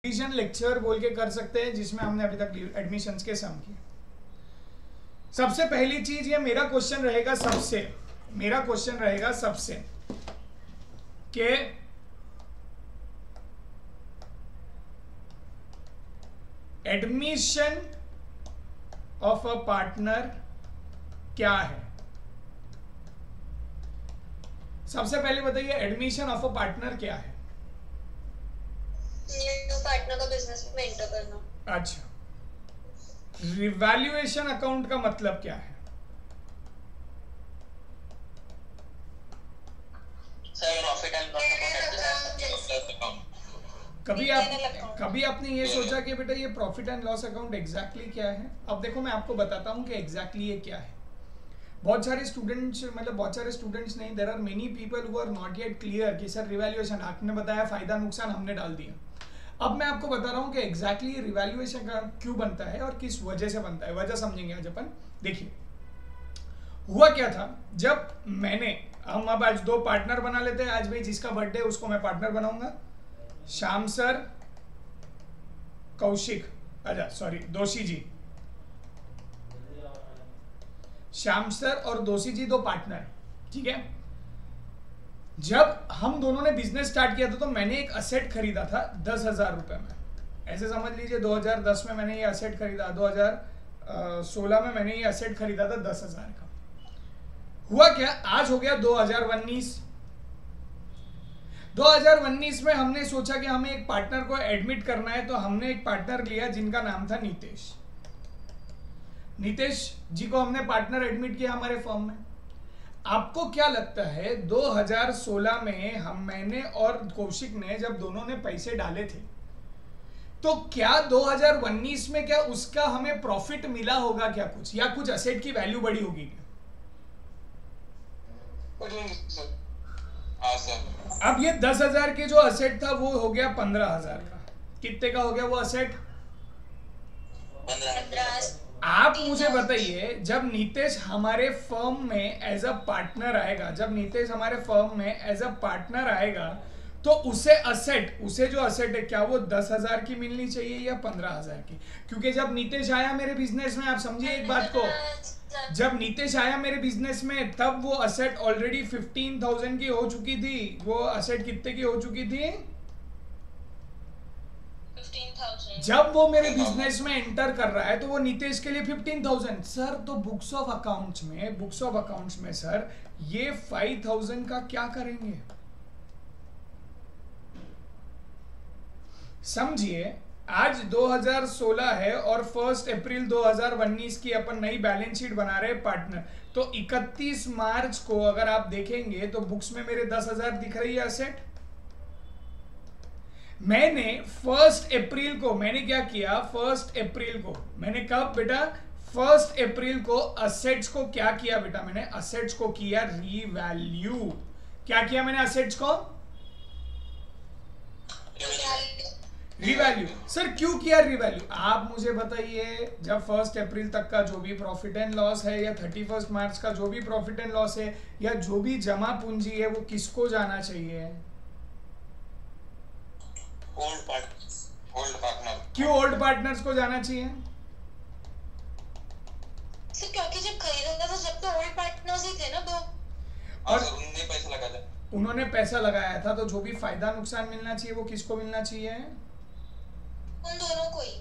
Admission lecture बोल के कर सकते हैं, जिसमें हमने अभी तक एडमिशंस के सम किए। सबसे पहली चीज, ये मेरा क्वेश्चन रहेगा सबसे कि एडमिशन ऑफ अ पार्टनर क्या है। सबसे पहले बताइए, एडमिशन ऑफ अ पार्टनर क्या है? न्यू पार्टनर का बिजनेस में एंटर करना। अच्छा, रिवैल्यूएशन अकाउंट का मतलब क्या है? Profit and loss account. कभी आपने ये सोचा कि बेटा ये profit and loss account exactly क्या है? अब देखो, मैं आपको बताता हूँ कि एग्जैक्टली ये क्या है। बहुत सारे स्टूडेंट्स नहीं, there are many people who are not yet clear कि सर रिवैल्यूएशन, आपने बताया फायदा नुकसान हमने डाल दिया। अब मैं आपको बता रहा हूँ कि एग्जैक्टली रिवैल्यूएशन का क्यों बनता है और किस वजह से बनता है। वजह समझेंगे आज अपन। देखिए, हुआ क्या था, जब हम अब आज दो पार्टनर बना लेते हैं। आज भाई जिसका बर्थडे है उसको मैं पार्टनर बनाऊंगा, श्याम सर, कौशिक, दोषी जी। श्याम सर और दोषी जी दो पार्टनर, ठीक है। जब हम दोनों ने बिजनेस स्टार्ट किया था तो मैंने एक असेट खरीदा था 10,000 रुपए में। ऐसे समझ लीजिए 2010 में मैंने ये असेट खरीदा, 2016 में मैंने ये असेट खरीदा था 10,000 का। हुआ क्या, आज हो गया 2019 में हमने सोचा कि हमें एक पार्टनर को एडमिट करना है, तो हमने एक पार्टनर लिया जिनका नाम था नीतेश जी को हमने पार्टनर एडमिट किया हमारे फर्म में। आपको क्या लगता है 2016 में मैंने और कौशिक ने जब दोनों ने पैसे डाले थे, तो क्या 2019 में क्या उसका हमें प्रॉफिट मिला होगा क्या कुछ, या कुछ असेट की वैल्यू बढ़ी होगी क्या? अब ये 10,000 के जो असेट था वो हो गया 15,000 का। कितने का हो गया वो असेट? 15। आप मुझे बताइए, जब नीतेश हमारे फर्म में एज अ पार्टनर आएगा, तो उसे जो असेट है, क्या वो 10,000 की मिलनी चाहिए या 15,000 की? क्योंकि जब नीतेश आया मेरे बिजनेस में, आप समझिए एक बात को, जब नीतेश आया मेरे बिजनेस में तब वो असेट ऑलरेडी 15,000 की हो चुकी थी। वो असेट कितने की हो चुकी थी? 15,000। जब वो मेरे बिजनेस में एंटर कर रहा है तो वो नीतेश के लिए 15,000। सर, तो बुक्स ऑफ अकाउंट्स में सर ये 5,000 का क्या करेंगे? समझिए, आज 2016 है और 1 अप्रैल 2019 की अपन नई बैलेंस शीट बना रहे हैं पार्टनर। तो 31 मार्च को अगर आप देखेंगे तो बुक्स में मेरे 10,000 दिख रही है असेट। मैंने 1 अप्रैल को मैंने क्या किया, 1 अप्रैल को मैंने कब बेटा, 1 अप्रैल को असेट्स को क्या किया बेटा, मैंने असेट्स को किया रिवैल्यू। क्या किया मैंने असेट्स को? रिवैल्यू। सर क्यों किया रिवैल्यू? आप मुझे बताइए, जब 1 अप्रैल तक का जो भी प्रॉफिट एंड लॉस है, या 31 मार्च का जो भी प्रॉफिट एंड लॉस है, या जो भी जमा पूंजी है, वो किसको जाना चाहिए? Old partner. क्यों ओल्ड पार्टनर्स को जाना चाहिए? सर क्योंकि जब खरीदा था जब तो ओल्ड पार्टनर्स ही थे ना दो, और उन्होंने पैसा लगाया था, तो जो भी फायदा नुकसान मिलना चाहिए वो किसको मिलना चाहिए? उन दोनों को ही।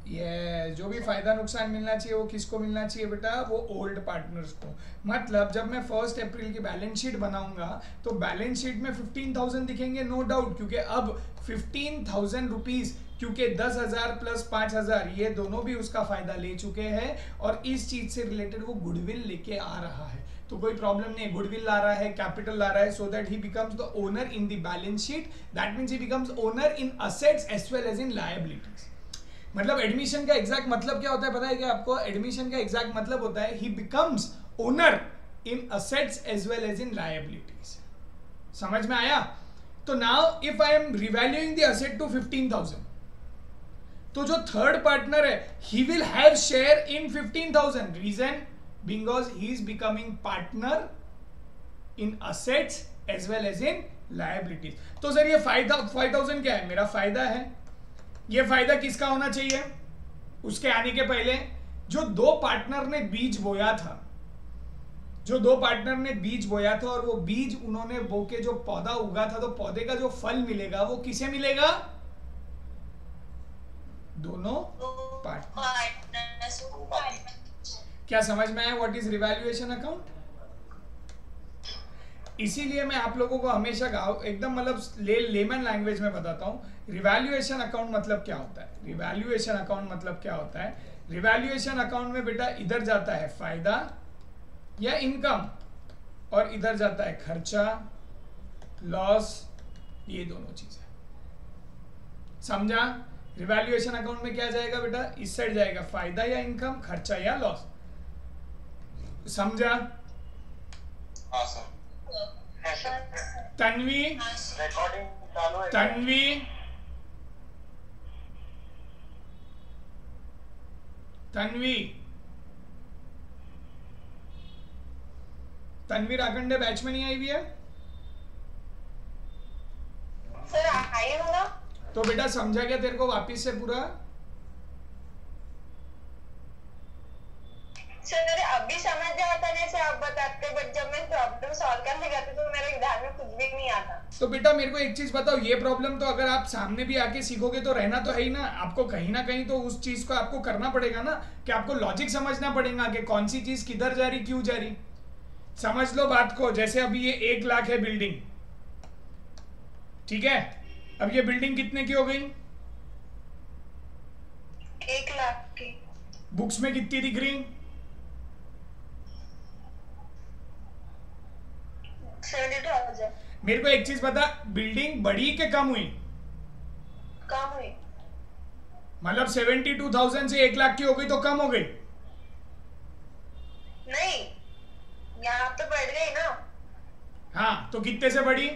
ये जो भी फायदा नुकसान मिलना चाहिए वो किसको मिलना चाहिए बेटा? वो ओल्ड पार्टनर्स को। मतलब जब मैं 1 अप्रैल की बैलेंस शीट बनाऊंगा तो बैलेंस शीट में 15,000 दिखेंगे, नो डाउट, क्योंकि अब 15,000 रुपीज, क्योंकि 10,000 प्लस 5,000 ये दोनों भी उसका फायदा ले चुके हैं, और इस चीज से रिलेटेड वो गुडविल लेके आ रहा है। तो कोई प्रॉब्लम नहीं, गुडविल ला रहा है, कैपिटल ला रहा है, so that he becomes the owner in the balance sheet. That means he becomes owner in assets as well as in liabilities. मतलब एडमिशन का एग्जैक्ट मतलब क्या होता है पता है क्या आपको? एडमिशन का एग्जैक्ट मतलब होता है he becomes owner in assets as well as in liabilities. समझ में आया? तो now if I am revaluing the asset to 15,000, तो जो थर्ड पार्टनर है he will have share in 15,000। Reason because he is becoming partner in assets as well as in liabilities. तो sir ये 5000 क्या है? मेरा फायदा है। ये फायदा किसका होना चाहिए? उसके आने के पहले जो दो पार्टनर ने बीज बोया था, जो दो पार्टनर ने बीज बोया था और वो बीज उन्होंने बो के जो पौधा उगा था, तो पौधे का जो फल मिलेगा वो किसे मिलेगा? दोनों पार्टनर्स। क्या समझ में आया व्हाट इज रिवैल्यूएशन अकाउंट? इसीलिए मैं आप लोगों को हमेशा एकदम मतलब लेमन लैंग्वेज में बताता हूं रिवैल्यूएशन अकाउंट मतलब क्या होता है। रिवैल्यूएशन अकाउंट मतलब क्या होता है? रिवैल्यूएशन अकाउंट में बेटा इधर जाता है फायदा या इनकम और इधर जाता है खर्चा, लॉस, ये दोनों चीजें। समझा? रिवैल्यूएशन अकाउंट में क्या जाएगा बेटा? इस साइड जाएगा फायदा या इनकम, खर्चा या लॉस। समझा? हाँ सर। तन्वी, रिकॉर्डिंग चालू है। तन्वी राखंडे बैच में नहीं आई हुई है? सर आई हूँ ना। तो बेटा समझा क्या तेरे को वापिस से पूरा? सर अभी समझ जाता जैसे आप बताते, बट जब मैं प्रॉब्लम सॉल्व करने जाती तो मेरे ध्यान में कुछ भी नहीं आता। तो बेटा मेरे को एक चीज बताओ, ये प्रॉब्लम तो अगर आप सामने भी आके सीखोगे तो रहना तो है ही ना। आपको कहीं ना कहीं तो उस चीज को आपको करना पड़ेगा ना, कि आपको लॉजिक समझना पड़ेगा कि कौन सी चीज किधर जा रही, क्यों जा रही। समझ लो बात को। जैसे अभी ये 1 लाख है बिल्डिंग, ठीक है? अब ये बिल्डिंग कितने की हो गई? 1 लाख की। बुक्स में कितनी दिख रही? 72,000। मेरे को एक चीज बता, बिल्डिंग बढ़ी कि कम हुई? कम हुई। मतलब 72,000 से 1 लाख की हो गई तो कम हो गई? नहीं, यहाँ पे बढ़ गई ना। हाँ, तो कितने से बढ़ी?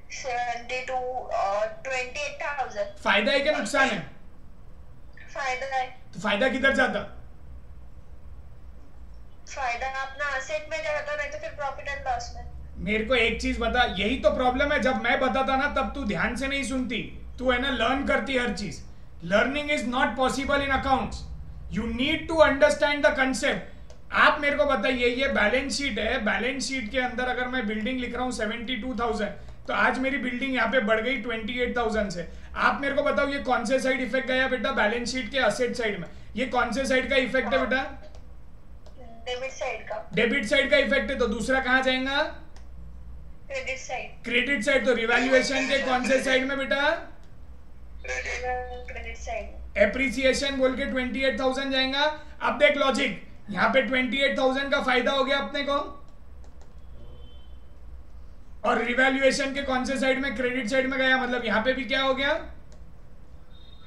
28,000। फायदा है क्या नुकसान है? फायदा है। तो फायदा किधर जाता? फायदा अपना असेट में जाता, नहीं तो फिर प्रॉफिट एंड लॉस में। मेरे को एक चीज बता, यही तो प्रॉब्लम है। जब मैं बताता ना तब तू ध्यान से नहीं सुनती, तू है ना लर्न करती हर चीज। Learning is not possible in accounts, you need to understand the concept. आप मेरे को बताइए, ये बैलेंस शीट है, बैलेंस शीट के अंदर अगर मैं बिल्डिंग लिख रहा हूँ 72,000, तो आज मेरी बिल्डिंग यहाँ पे बढ़ गई 28,000 से। आप मेरे को बताओ ये कौन से साइड इफेक्ट गया बेटा? बैलेंस शीट के असेट साइड में। ये कौन से साइड का इफेक्ट है बेटा? डेबिट साइड का। डेबिट साइड का इफेक्ट है। तो दूसरा कहाँ जाएगा? Credit side. Credit side. तो रिवैल्यूएशन के कौन से साइड में बेटा? Credit side. एप्रिसिएशन बोल के 28,000 जाएगा। अब देख लॉजिक, यहाँ पे 28,000 का फायदा हो गया अपने को, और रिवैल्यूएशन के कौन से साइड में? क्रेडिट साइड में गया। मतलब यहाँ पे भी क्या हो गया?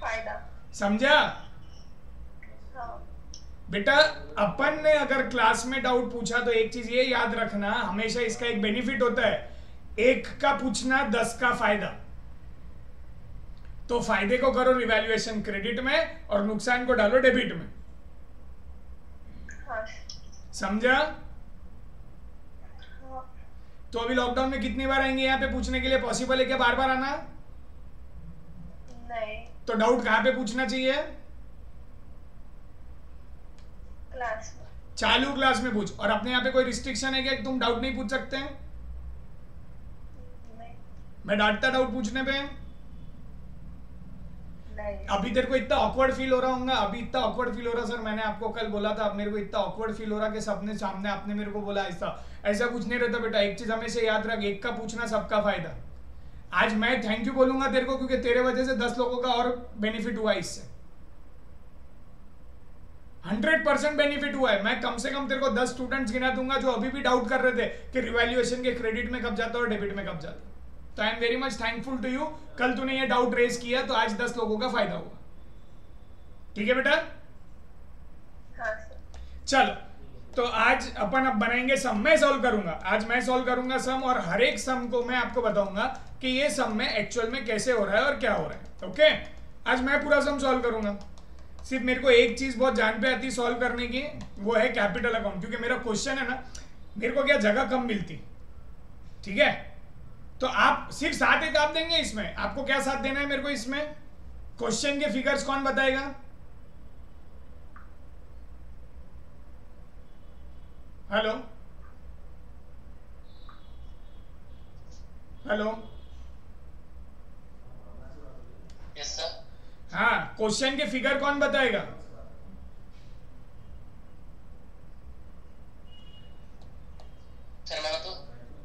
फायदा। समझा? हाँ। बेटा अपन ने अगर क्लास में डाउट पूछा तो एक चीज ये याद रखना, हमेशा इसका एक बेनिफिट होता है, 1 का पूछना 10 का फायदा। तो फायदे को करो रिवैल्यूएशन क्रेडिट में और नुकसान को डालो डेबिट में। हाँ। समझा? हाँ। तो अभी लॉकडाउन में कितनी बार आएंगे यहाँ पे पूछने के लिए? पॉसिबल है क्या बार बार आना? नहीं। तो डाउट कहाँ पे पूछना चाहिए? क्लास में। चालू क्लास में पूछ। और अपने यहाँ पे कोई रिस्ट्रिक्शन है क्या कि तुम डाउट नहीं पूछ सकते हैं? नहीं। मैं डांटता डाउट पूछने पे? नहीं। अभी तेरे को इतना ऑकवर्ड फील हो रहा होगा? अभी इतना ऑकवर्ड फील हो रहा? सर मैंने आपको कल बोला था, अब मेरे को इतना ऑकवर्ड फील हो रहा कि सबने सामने आपने मेरे को बोला ऐसा। ऐसा कुछ नहीं रहता बेटा। एक चीज हमेशा याद रख, 1 का पूछना सबका फायदा। आज मैं थैंक यू बोलूंगा तेरे को क्योंकि तेरे वजह से 10 लोगों का और बेनिफिट हुआ इससे। 100% बेनिफिट हुआ है। मैं कम से कम तेरे को 10 स्टूडेंट्स गिना दूंगा जो अभी भी डाउट कर रहे थे कि रिवैल्यूएशन के क्रेडिट में कब जाता है और डेबिट में कब जाता है। तो I am very much thankful to you. कल तूने ये डाउट रेज किया तो आज 10 लोगों का फायदा हुआ। ठीक है बेटा? हाँ। चलो, तो आज अपन अब बनाएंगे सम। मैं सॉल्व करूंगा, आज मैं सॉल्व करूंगा सम, और हर एक सम को मैं आपको बताऊंगा कि ये सम में एक्चुअल में कैसे हो रहा है और क्या हो रहा है। ओके, आज मैं पूरा सम सॉल्व करूंगा। सिर्फ मेरे को एक चीज बहुत जान पे आती सॉल्व करने की, वो है कैपिटल अकाउंट। क्योंकि मेरा क्वेश्चन है ना, मेरे को क्या जगह कम मिलती, ठीक है? तो आप सिर्फ 7 एक आप देंगे इसमें, आपको क्या साथ देना है मेरे को इसमें? क्वेश्चन के फिगर्स कौन बताएगा? Hello hello, yes sir. हाँ, क्वेश्चन के फिगर कौन बताएगा? सर मैं बताऊं?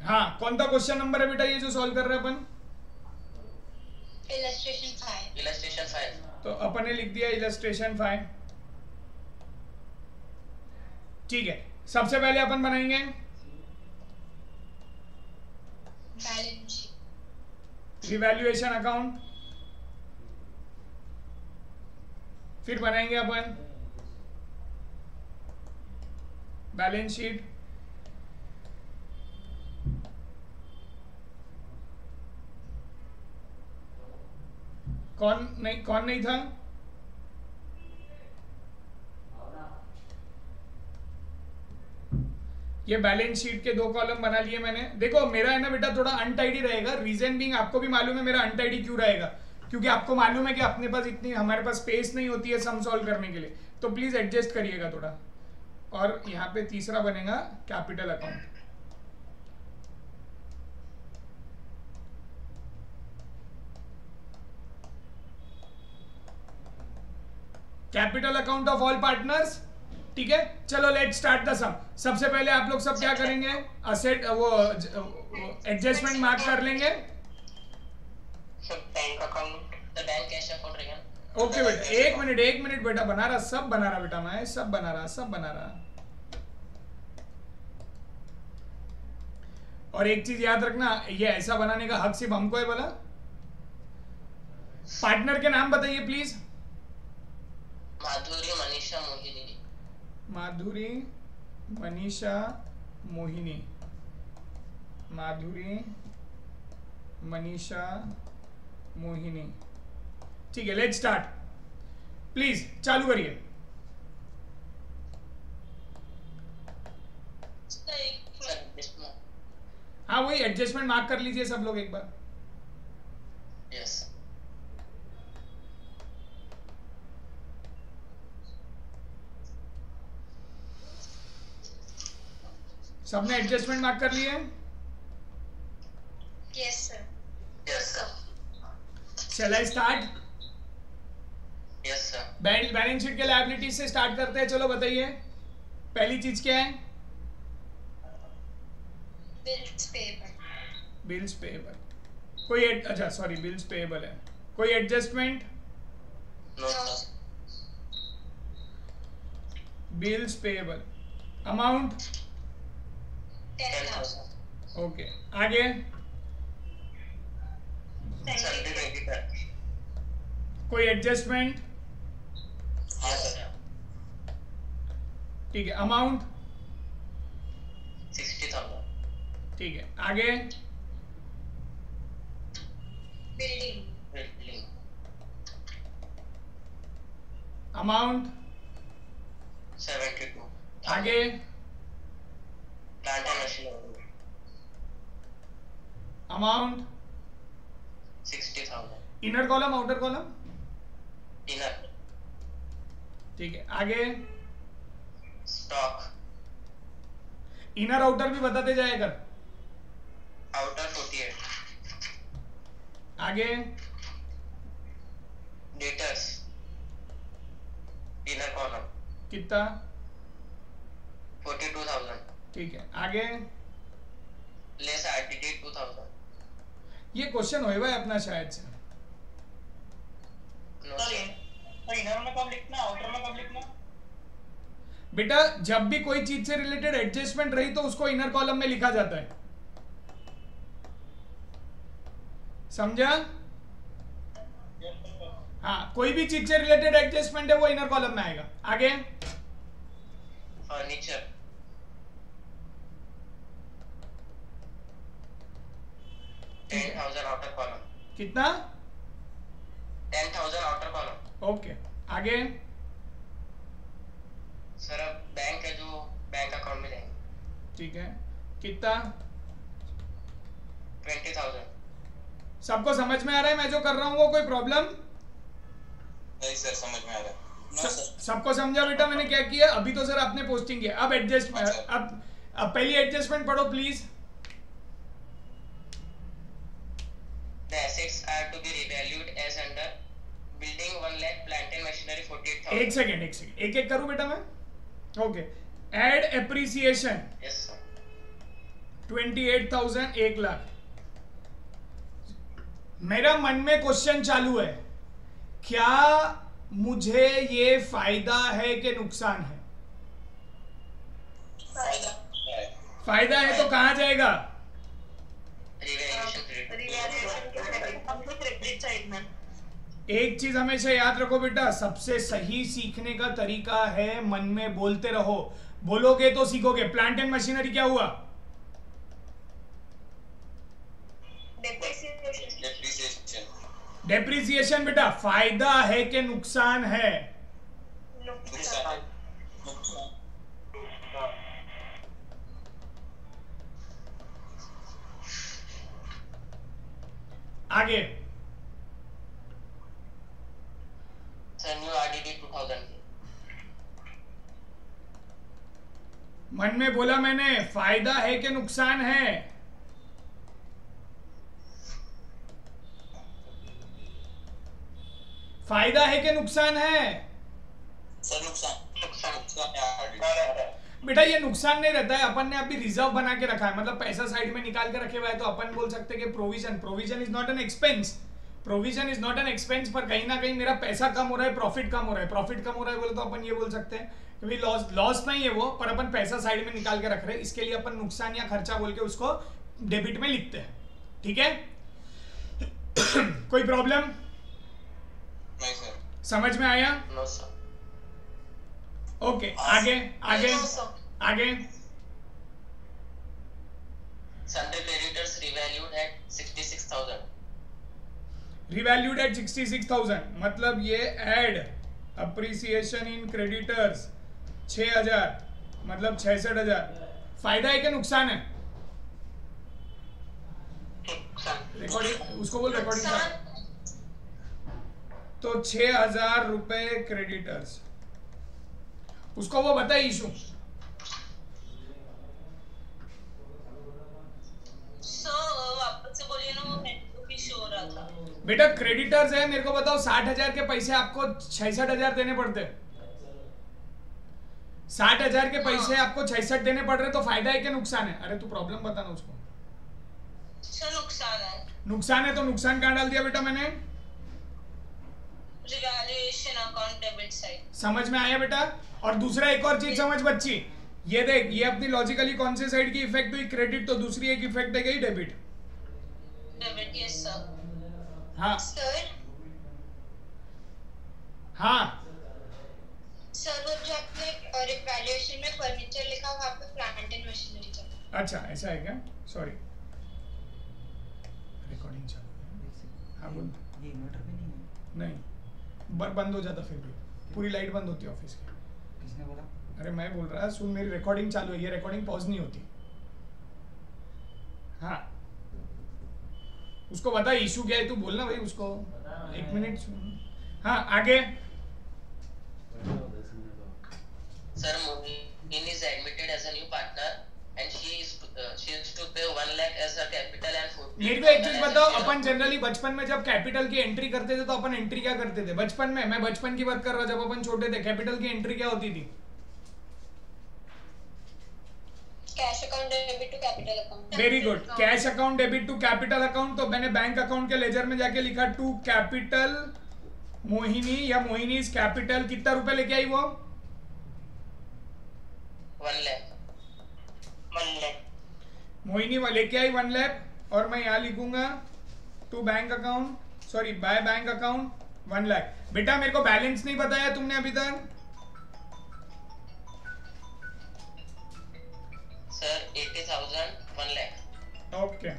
हाँ, कौन सा क्वेश्चन नंबर है बेटा ये जो सॉल्व कर रहे हैं अपन? इलस्ट्रेशन 5। तो अपन ने लिख दिया इलस्ट्रेशन 5। ठीक है, सबसे पहले अपन बनाएंगे रिवैल्यूएशन अकाउंट, फिर बनाएंगे अपन बैलेंस शीट, कौन नहीं था? ये बैलेंस शीट के 2 कॉलम बना लिए मैंने। देखो मेरा है ना बेटा थोड़ा अनटाइडी रहेगा, रीजन बीइंग आपको भी मालूम है मेरा अनटाइडी क्यों रहेगा, क्योंकि आपको मालूम है कि अपने पास इतनी हमारे पास स्पेस नहीं होती है सम सॉल्व करने के लिए, तो प्लीज एडजस्ट करिएगा थोड़ा। और यहाँ पे तीसरा बनेगा capital account. Capital account of all partners. ठीक है, चलो लेट स्टार्ट द सम। सबसे पहले आप लोग सब क्या करेंगे? असेट वो एडजस्टमेंट मार्क कर लेंगे। Bank account, the bank cash account रहेगा। ओके बेटा, एक मिनट बेटा, बना रहा, सब बना रहा बेटा, मैं सब बना रहा। और एक चीज याद रखना, ये ऐसा बनाने का हक सिर्फ हमको है बोला। पार्टनर के नाम बताइए प्लीज। माधुरी मनीषा मोहिनी। माधुरी मनीषा मोहिनी, माधुरी मनीषा मोहिनी। ठीक है, लेट्स स्टार्ट, प्लीज चालू करिए। हाँ, वही एडजस्टमेंट मार्क कर लीजिए सब लोग एक बार। यस। सबने एडजस्टमेंट मार्क कर लिए? Yes sir. Yes sir. Shall I start? Yes sir. Balance sheet के लायबिलिटीज से स्टार्ट करते हैं। चलो बताइए, पहली चीज क्या है? Bills payable. Bills payable. कोई अच्छा सॉरी, बिल्स पेएबल है। कोई adjustment? No sir. Bills payable. Amount? 10,000। Okay, आगे? Salary creditor. कोई एडजस्टमेंट? हाँ सर। ठीक है, अमाउंट? 60,000। ठीक है, आगे? बिल्डिंग। बिल्डिंग। अमाउंट? 72। आगे? Plant and machinery. Amount? 60,000। Inner column outer column? Inner. ठीक है, आगे? स्टॉक। इनर आउटर भी बताते जाए कर। आउटर 48। आगे? डेटर्स। इनर कॉलम कितना? 42,000। ठीक है, आगे? Less RTD 2,000। ये क्वेश्चन होएगा अपना शायद से। No sir. इनर में कब लिखना, आउटर में कब लिखना? बेटा जब भी कोई चीज से रिलेटेड एडजस्टमेंट रही तो उसको इनर कॉलम में लिखा जाता है, समझा? हाँ, कोई भी चीज से रिलेटेड एडजस्टमेंट है वो इनर कॉलम में आएगा। आगे? फर्नीचर। 10,000 outer column. कितना? 10,000 आउटर कॉलम। ओके, आगे? सर अब बैंक है जो बैंक अकाउंट में जाएंगे। ठीक है, कितना? 20,000। सबको समझ में आ रहा है मैं जो कर रहा हूँ वो? कोई प्रॉब्लम? नहीं सर, समझ में आ रहा है। No sir. सबको समझा बेटा मैंने क्या किया? अभी तो सर आपने पोस्टिंग किया, अब एडजस्टमेंट, अब पहली एडजस्टमेंट पढ़ो please. The assets are to be revalued as under building 1 lakh, plant and machinery 48,000. एक सेकेंड एक एक करूं बेटा मैं? Okay, add appreciation Yes sir. 28,000, 1 lakh. मेरा मन में क्वेश्चन चालू है, क्या मुझे ये फायदा है कि नुकसान है? फायदा है तो कहां जाएगा? Revaluation credit. क्रेडिट साइड में। एक चीज हमेशा याद रखो बेटा, सबसे सही सीखने का तरीका है मन में बोलते रहो, बोलोगे तो सीखोगे। प्लांट एंड मशीनरी क्या हुआ? डेप्रिसिएशन। डेप्रिसिएशन बेटा फायदा है कि नुकसान है? नुकसान। आगे Sir, new RDD 2000. मन में बोला मैंने, फायदा है कि नुकसान है? फायदा है कि नुकसान है? सर नुकसान। बेटा ये नुकसान नहीं रहता है, अपन ने अभी रिजर्व बना के रखा है, मतलब पैसा साइड में निकाल के रखे हुए है, तो अपन बोल सकते हैं कि provision is not an expense, provision is not an expense, पर कहीं ना कहीं मेरा पैसा कम हो रहा है, प्रॉफिट कम हो रहा है, प्रॉफिट कम हो रहा है बोले तो अपन ये बोल सकते हैं कि लॉस नहीं है वो, पर अपन पैसा साइड में निकाल के रख रहे हैं, इसके लिए अपन नुकसान या खर्चा बोल के उसको डेबिट में लिखते हैं। ठीक है? कोई प्रॉब्लम? नहीं सर। समझ में आया? No sir. ओके, आगे आगे आगे। Sundry creditors revalued at 66,000. Revalued at 66,000 मतलब ये एड अप्रिसिएशन इन क्रेडिटर्स 6,000 मतलब 66,000। फायदा है कि नुकसान है? रिकॉर्डिंग उसको बोल, रिकॉर्डिंग। तो 6,000 रुपए क्रेडिटर्स, उसको वो बता इशू। वापस से बोलिए ना, वो नेटवर्क इशू हो रहा था। बेटा क्रेडिटर्स है, मेरे को बताओ 60,000 के पैसे आपको 66,000 देने पड़ते, 60,000 के पैसे आपको 66 देने पड़ रहे, तो फायदा है कि नुकसान है? अरे तू प्रॉब्लम बताना उसको। नुकसान है। नुकसान है तो नुकसान कहाँ डाल दिया बेटा मैंने? Revaluation account debit side. समझ में आया बेटा? और दूसरा एक और चीज समझ बच्ची, ये देख, ये अपनी लॉजिकली कौन से साइड की इफेक्ट हुई? क्रेडिट। तो दूसरी एक इफेक्ट है गई डेबिट। Debit, yes sir. हाँ सर हाँ सर, वो जो आपने रिवैल्यूएशन में फर्नीचर लिखा, वहाँ पे प्लांट एंड मशीनरी चला। अच्छा ऐसा है क्या? सॉरी, रिकॉर्डिंग चालू है। हाँ बोल। ये इन्वर्टर पे नहीं है? नहीं, बंद हो जाता फिर भी, पूरी लाइट बंद होती है ऑफिस की। किसने बोला? अरे मैं बोल रहा, सुन, मेरी रिकॉर्डिंग चालू है, ये रिकॉर्डिंग पॉज नहीं होती। हाँ उसको बता इशू क्या है, तू बोलना भाई उसको, एक मिनट सुन। हाँ आगे। Sir, Mohin is admitted as a new partner and she is to pay 1 lakh as her capital and 40,000 मेरे को एक चीज बताओ, अपन जनरली बचपन में जब कैपिटल की एंट्री करते थे तो अपन एंट्री क्या करते थे बचपन में? मैं बचपन की बात कर रहा हूँ, जब अपन छोटे थे कैपिटल की एंट्री क्या होती थी? Cash account debit to capital account. Very good, cash account debit to capital account. तो मैंने बैंक अकाउंट के लेजर में जाके लिखा टू कैपिटल मोहिनी, या मोहिनी इज कैपिटल। कितना रुपए लेके आई वो? 1 lakh. मोहिनी वो लेके आई 1 लाख, और मैं यहाँ लिखूंगा to bank account, sorry by bank account 1 lakh. बेटा मेरे को बैलेंस नहीं बताया तुमने अभी तक। Sir, 80,000, 1 lakh. ओके,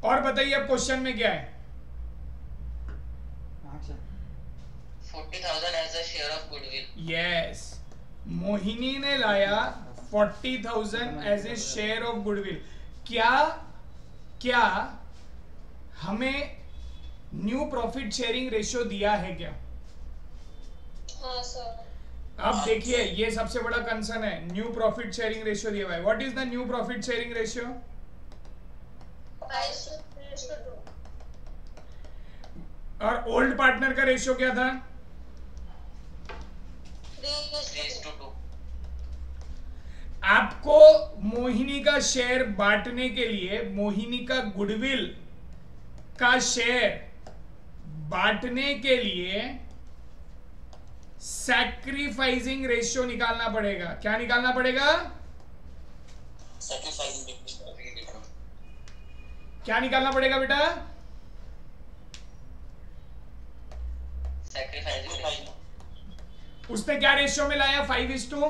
और बताइए अब क्वेश्चन में क्या है? हाँ sir. 40,000 as a share of goodwill. Yes, Mohini ने लाया 40,000 as a share of goodwill. क्या क्या हमें न्यू प्रॉफिट शेयरिंग रेशियो दिया है क्या? हाँ सर। अब देखिए ये सबसे बड़ा कंसर्न है, न्यू प्रॉफिट शेयरिंग रेशियो दिया हुआ है। What is the new profit sharing ratio? 5:2। और ओल्ड पार्टनर का रेशियो क्या था? 3:2। आपको मोहिनी का शेयर बांटने के लिए, मोहिनी का गुडविल का शेयर बांटने के लिए सैक्रिफाइसिंग रेशियो निकालना पड़ेगा। क्या निकालना पड़ेगा? क्या निकालना पड़ेगा बेटा? उसने क्या रेशियो में लाया? 5:2।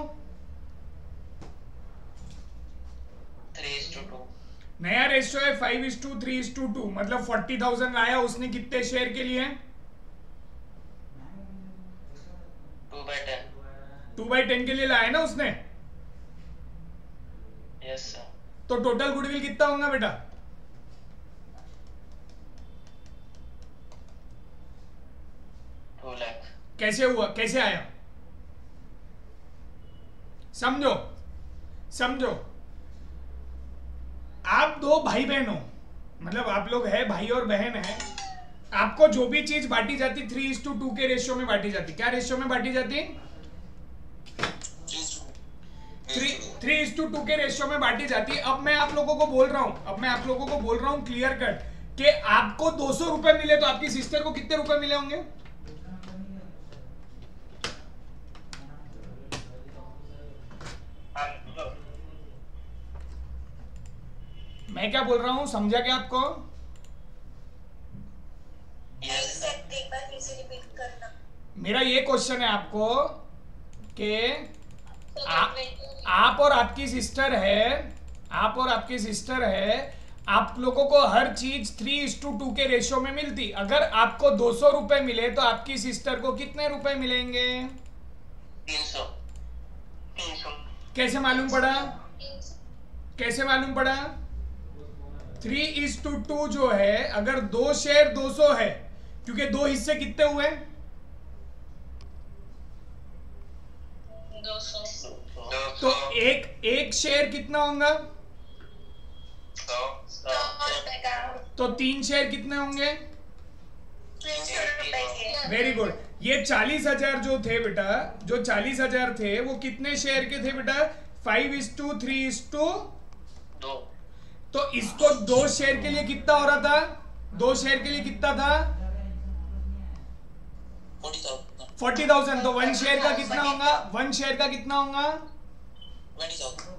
3:2। नया रेशियो है 5:3:2, मतलब 40,000 लाया उसने कितने शेयर के लिए? 2/10। 2/10 के लिए लाया ना उसने। Yes sir. तो टोटल गुडविल कितना होगा बेटा? 2 लाख। कैसे हुआ, कैसे आया? समझो समझो, आप दो भाई बहन हो, मतलब आप लोग है भाई और बहन है, आपको जो भी चीज बांटी जाती 3:2 के रेशियो में बांटी जाती। क्या रेशियो में बांटी जाती? 3:2 के रेशियो में बांटी जाती। अब मैं आप लोगों को बोल रहा हूं, क्लियर कट, कि आपको 200 रुपए मिले तो आपकी सिस्टर को कितने रुपए मिले होंगे? मैं क्या बोल रहा हूं, समझा क्या आपको? Yes sir. एक बार फिर से रिपीट करना। मेरा ये क्वेश्चन है आपको कि आप और आपकी सिस्टर है, आप लोगों को हर चीज 3:2 के रेशियो में मिलती। अगर आपको 200 रुपए मिले तो आपकी सिस्टर को कितने रुपए मिलेंगे? 300। कैसे मालूम पड़ा? 3:2 जो है, अगर 2 शेयर 200 है, क्योंकि 2 हिस्से कितने हुए? 200। तो एक शेयर कितना होगा? 100 रुपए का। तो 3 शेयर कितने होंगे? 300 रुपए के। Very good. ये 40,000 जो थे बेटा, जो 40,000 थे वो कितने शेयर के थे बेटा? 5:3:2। तो इसको 2 शेयर के लिए कितना हो रहा था? 2 शेयर के लिए कितना था? 40,000। तो 1 शेयर का कितना होगा? 1 शेयर का कितना होगा? 20,000।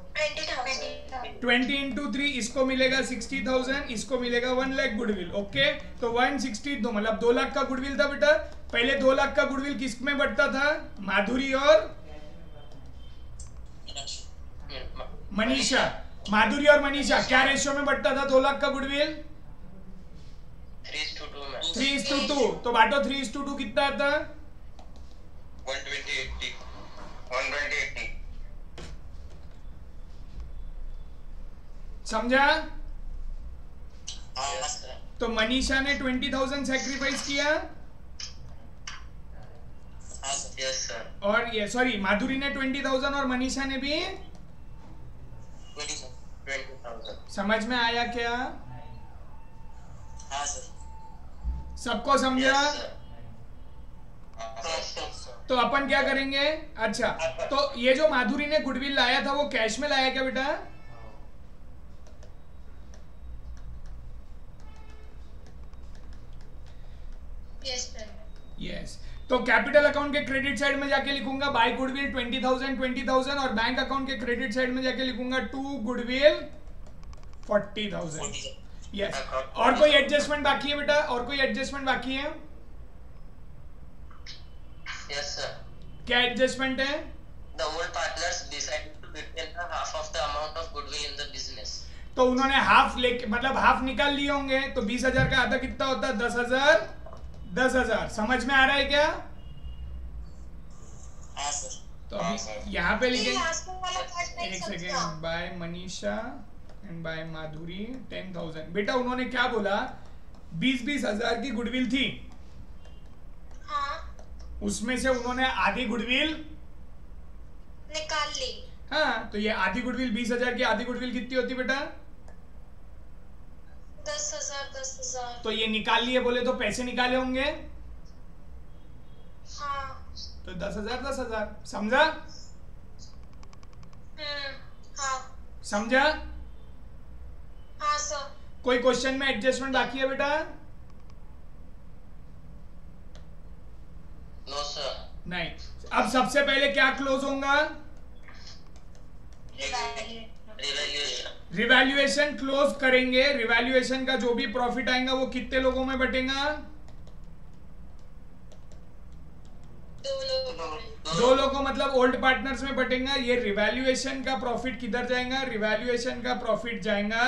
20 into 3, इसको मिलेगा 60,000, इसको मिलेगा 1 लाख गुडविल। ओके, तो 162 मतलब 2 लाख का गुडविल था बेटा। पहले 2 लाख का गुडविल किस में बढ़ता था? माधुरी और मनीषा। माधुरी और मनीषा क्या रेशियो में बढ़ता था 2 लाख का गुडविल? 3:2 में। 3:2। तो बांटो 3:2 कितना आता? 120/80। समझा? Yes sir. तो मनीषा ने 20,000 सैक्रिफाइस किया, यस सर। और ये सॉरी माधुरी ने 20,000 और मनीषा ने भी। 20,000। समझ में आया क्या? हाँ सर। सबको समझा? Yes sir. तो अपन क्या करेंगे? अच्छा, तो ये जो माधुरी ने गुडविल लाया था वो कैश में लाया क्या बेटा? यस। तो कैपिटल अकाउंट के क्रेडिट साइड में जाके लिखूंगा बाय गुडविल 20,000 और बैंक अकाउंट के क्रेडिट साइड में जाके लिखूंगा टू गुडविल 40,000। यस। और कोई एडजस्टमेंट बाकी है बेटा? और कोई एडजस्टमेंट बाकी है? Yes sir. क्या एडजस्टमेंट है? The old partners decided to retain the half of the amount of goodwill in the business. तो उन्होंने हाफ लेके मतलब हाफ निकाल लिए होंगे, तो 20,000 का आधा कितना होता है? 10,000। 10,000 समझ में आ रहा है क्या? हाँ सर। तो हाँ, अभी सर। यहाँ पे लिखेंगे, लास्ट वाला पार्ट नहीं एक समझा। Second, by Manisha and by Madhuri 10,000। बेटा उन्होंने क्या बोला 20-20 हजार की गुडविल थी, हाँ उसमें से उन्होंने आधी गुडविल, निकाल ली। हाँ तो ये आधी गुडविल 20,000 की आधी गुडविल कितनी होती बेटा? 10,000। तो ये निकाल लिए बोले तो पैसे निकाले होंगे, हाँ। तो 10,000 समझा? हाँ समझा? हाँ सर। कोई क्वेश्चन में एडजस्टमेंट बाकी है बेटा? No sir. नहीं। अब सबसे पहले क्या क्लोज होगा? रिवैल्यूएशन। रिवैल्यूएशन क्लोज करेंगे। रिवैल्यूएशन का जो भी प्रॉफिट आएगा वो कितने लोगों में बटेगा? 2 लोगों मतलब ओल्ड पार्टनर्स में बटेगा। ये रिवैल्यूएशन का प्रॉफिट किधर जाएगा? रिवैल्यूएशन का प्रॉफिट जाएगा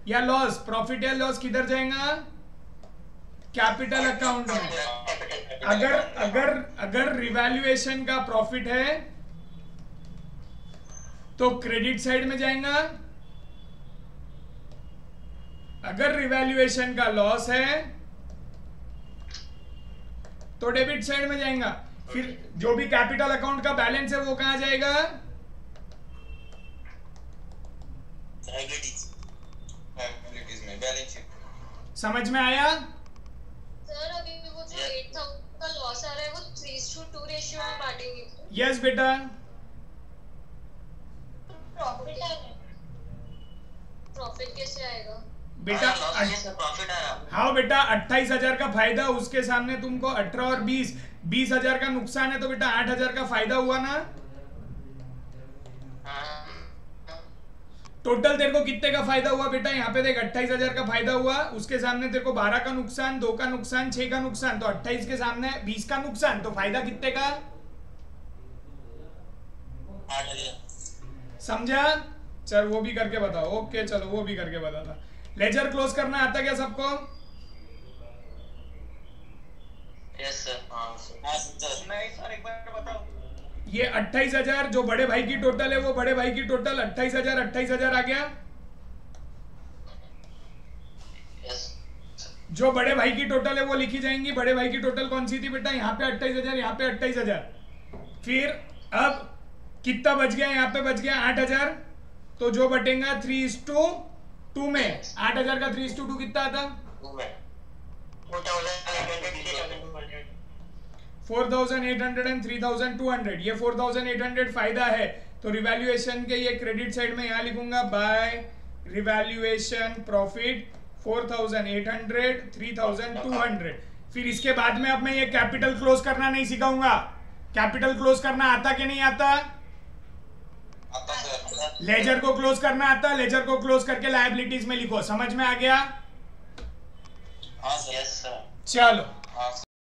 या लॉस? प्रॉफिट या लॉस किधर जाएगा? कैपिटल अकाउंट में। अगर रिवैल्यूएशन का प्रॉफिट है तो क्रेडिट साइड में जाएगा, अगर रिवैल्यूएशन का लॉस है तो डेबिट साइड में जाएगा। फिर जो भी कैपिटल अकाउंट का बैलेंस है वो कहां जाएगा? लायबिलिटीज में, बैलेंस शीट। समझ में आया? सर अभी वो जो 8,000 का लॉस आ रहा है वो 3:2 रेशियो में बांटेंगे। यस बेटा। प्रॉफिट कैसे आएगा? बेटा प्रॉफिट आया। हाँ बेटा 28,000 का फायदा, उसके सामने तुमको 18 और 20,000 का नुकसान है तो बेटा 8,000 का फायदा हुआ ना। टोटल तेरे को कितने का फायदा हुआ बेटा? यहाँ पे देख 28,000 का फायदा हुआ, उसके सामने तेरे को 12 का नुकसान, 2 का नुकसान, 6 का नुकसान, तो 28 के सामने 20 का नुकसान, तो फायदा कितने का? 8,000। समझा? चल वो भी करके बताओ। ओके चलो वो भी करके बताता। लेजर क्लोज करना आता क्या सबको? Yes sir. हाँ सर। नहीं सर, एक बार बताओ। ये 28,000 जो बड़े भाई की टोटल है वो बड़े भाई की टोटल 28,000 आ गया। यस। जो बड़े भाई की टोटल है वो लिखी जाएंगी। बड़े भाई की टोटल कौन सी थी बेटा? यहाँ पे 28,000, यहाँ पे 28,000। फिर अब कितना बच गया? यहाँ पे बच गया 8,000, तो जो बटेगा 3:2 में। 8,000 का 3:2 कितना आता? 4,800 and 3,200। ये 4,800 फायदा है, तो रिवैल्यूएशन के ये क्रेडिट साइड में यहाँ लिखूंगा बाय रिवैल्यूएशन प्रॉफिट 4,800, 3,200। फिर इसके बाद में अब मैं ये कैपिटल क्लोज करना नहीं सिखाऊंगा। कैपिटल क्लोज करना आता कि नहीं आता? आता सर। लेजर को क्लोज करना आता। लेजर को क्लोज करके लायबिलिटीज में लिखो। समझ में आ गया? हाँ सर। Yes sir. चलो हाँ।